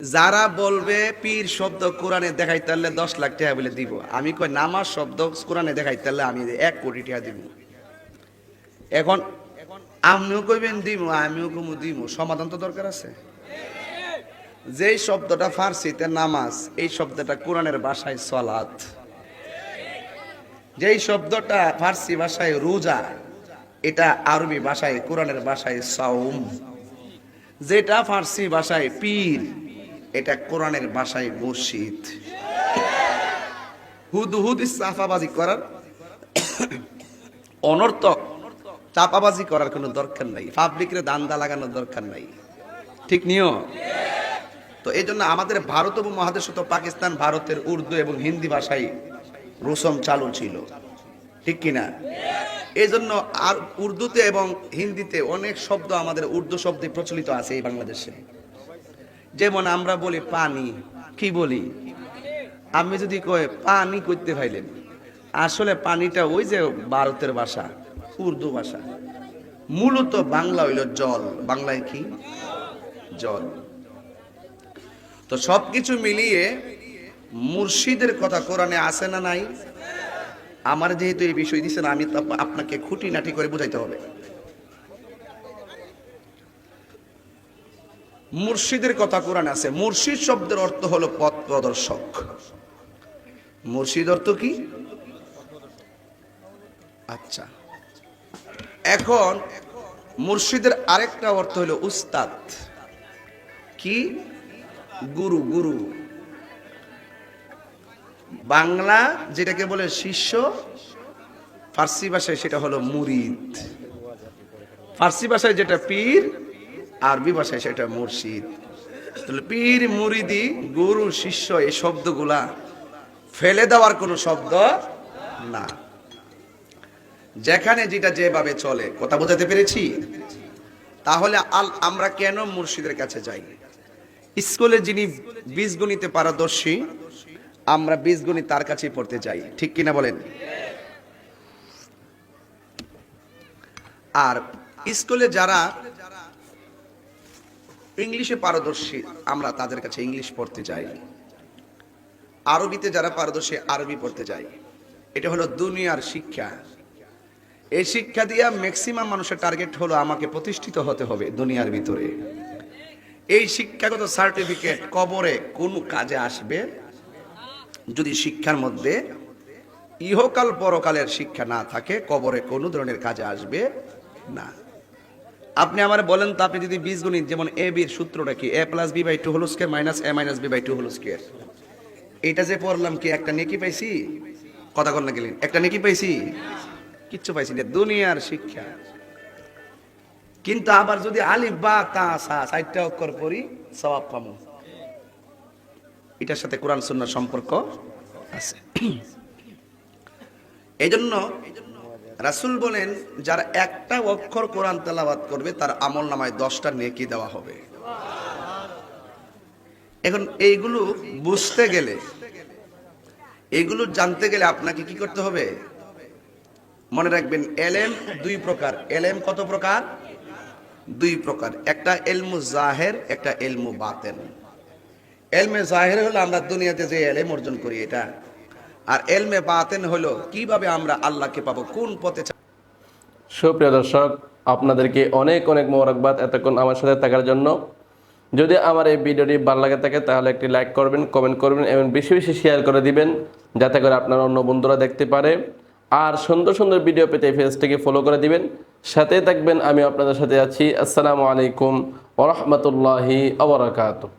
যারা বলবে পীর শব্দ কোরআনে দেখাইতে পারলে 10 লাখ টাকা বলে দিব, আমি কই নামাজ শব্দ কোরআনে দেখাইতে পারলে আমি 1 কোটি টাকা দিব। এখন আপনিও কইবেন দিব, আমিও কমু দিব, সমাধান তো দরকার আছে। যেই শব্দটা ফার্সিতে নামাজ, এই শব্দটা কোরআনের ভাষায় সালাত। যেই শব্দটা ফার্সি ভাষায় রোজা, এটা আরবি ভাষায় কোরআনের ভাষায় সাওম। যেটা ফার্সি ভাষায় পীর, এটা কোরআনের ভাষায় মুর্শিদ। হুদহুদ চাপাবাজি করার অনর্থক চাপাবাজি করার কোনো দরকার নাই, পাবলিকের দান্দা লাগানোর দরকার নাই, ঠিক নিও। তো এই জন্য আমাদের ভারত উপমহাদেশ তো পাকিস্তান, ভারতের উর্দু এবং হিন্দি ভাষায় রসম চালু ছিল, ঠিক কিনা? এই জন্য আর উর্দুতে এবং হিন্দিতে অনেক শব্দ আমাদের উর্দু শব্দে প্রচলিত আছে এই বাংলাদেশে। যেমন আমরা বলি পানি, কি বলি? আমি যদি কই পানি করতে পাইলেন, আসলে পানিটা ওই যে ভারতের ভাষা, উর্দু ভাষা। মূলত বাংলা হইল জল, বাংলায় কি? জল। তো সবকিছু মিলিয়ে মুর্শিদের কথা কোরআনে আছে না নাই? আমার যেহেতু এই বিষয় দিচ্ছেন, আমি তো আপনাকে খুঁটিনাটি করে বুঝাইতে হবে। মুর্শিদের কথা কোরআনে আছে। মুর্শিদ শব্দের অর্থ হলো পথ প্রদর্শক। মুর্শিদ অর্থ কি? আচ্ছা, এখন মুর্শিদের আরেকটা অর্থ হলো উস্তাদ। কি? গুরু। গুরু বাংলা যেটাকে বলে শিষ্য, ফার্সি ভাষায় সেটা হলো মুরিদ। ফার্সি ভাষায় যেটা পীর, আরবি ভাষায় সেটা মুর্শিদ। তাহলে পীর, মুরিদি, গুরু, শিষ্য এই শব্দগুলা ফেলে দেওয়ার কোনো শব্দ না। যেখানে যেটা যেভাবে চলে, কথা বোঝাতে পেরেছি? তাহলে আমরা কেন মুর্শিদের কাছে যাই? স্কুলে যিনি বীজগণিতে পারদর্শী, আমরা বীজগণিত তার কাছেই পড়তে যাই, ঠিক কিনা বলেন? আর স্কুলে যারা ইংলিশে পারদর্শী, আমরা তাদের কাছে ইংলিশ পড়তে যাই। আরবিতে যারা পারদর্শী, আরবি পড়তে যাই। এটা হলো দুনিয়ার শিক্ষা। এই শিক্ষা দিয়া ম্যাক্সিমাম মানুষের টার্গেট হলো আমাকে প্রতিষ্ঠিত হতে হবে দুনিয়ার ভিতরে। এই শিক্ষাগত সার্টিফিকেট কবরে কোন কাজে আসবে যদি শিক্ষার মধ্যে ইহকাল পরকালের শিক্ষা না থাকে? কবরে কোনো ধরনের কাজে আসবে না। আপনি আমার বলেন তো, আপনি যদি বীজগণিত, যেমন এ বির সূত্রটা কি? a + b/2 whole square minus a - b/2 whole square. এটা যে পড়লাম, কি একটা নেকি পাইছি? কথা কন না গেলেন, একটা নেকি পাইছি? কিচ্ছু পাইছি না, দুনিয়ার শিক্ষা। কিন্তু আবার যদি আলিফ বা তা সা 4টা অক্ষর পড়ি, সওয়াব পাবো। এটার সাথে কোরআন সুন্নাহর সম্পর্ক আছে। এই জন্য রাসূল বলেন, যারা একটা অক্ষর কোরআন তেলাওয়াত করবে তার আমলনামায় 10টা নেকি দেওয়া হবে। এখন এইগুলো বুঝতে গেলে, এগুলো জানতে গেলে আপনাকে কি করতে হবে? মনে রাখবেন, এলেম 2 প্রকার। এলেম কত প্রকার? 2 প্রকার। একটা ইলমু জাহির, একটা ইলমু বাতিন। ইলমে জাহির হলো আমরা দুনিয়াতে যে ইলম অর্জন করি এটা, আর ইলমে বাতিন হলো কিভাবে আমরা আল্লাহকে পাবো, কোন পথে। সুপ্রিয় দর্শক, আপনাদেরকে অনেক অনেক মোবারকবাদ এতক্ষণ আমার সাথে থাকার জন্য। যদি আমার এই ভিডিওটি ভালো লাগে থাকে তাহলে একটি লাইক করবেন, কমেন্ট করবেন এবং বেশি বেশি শেয়ার করে দিবেন, যাতে করে আপনার অন্য বন্ধুরা দেখতে পারে। আর সুন্দর সুন্দর ভিডিও পেতে পেজটিকে ফলো করে দিবেন, সাথে থাকবেন। আমি আপনাদের সাথে আছি। আসসালামু আলাইকুম ওয়া রাহমাতুল্লাহি ওয়া বারাকাতুহু।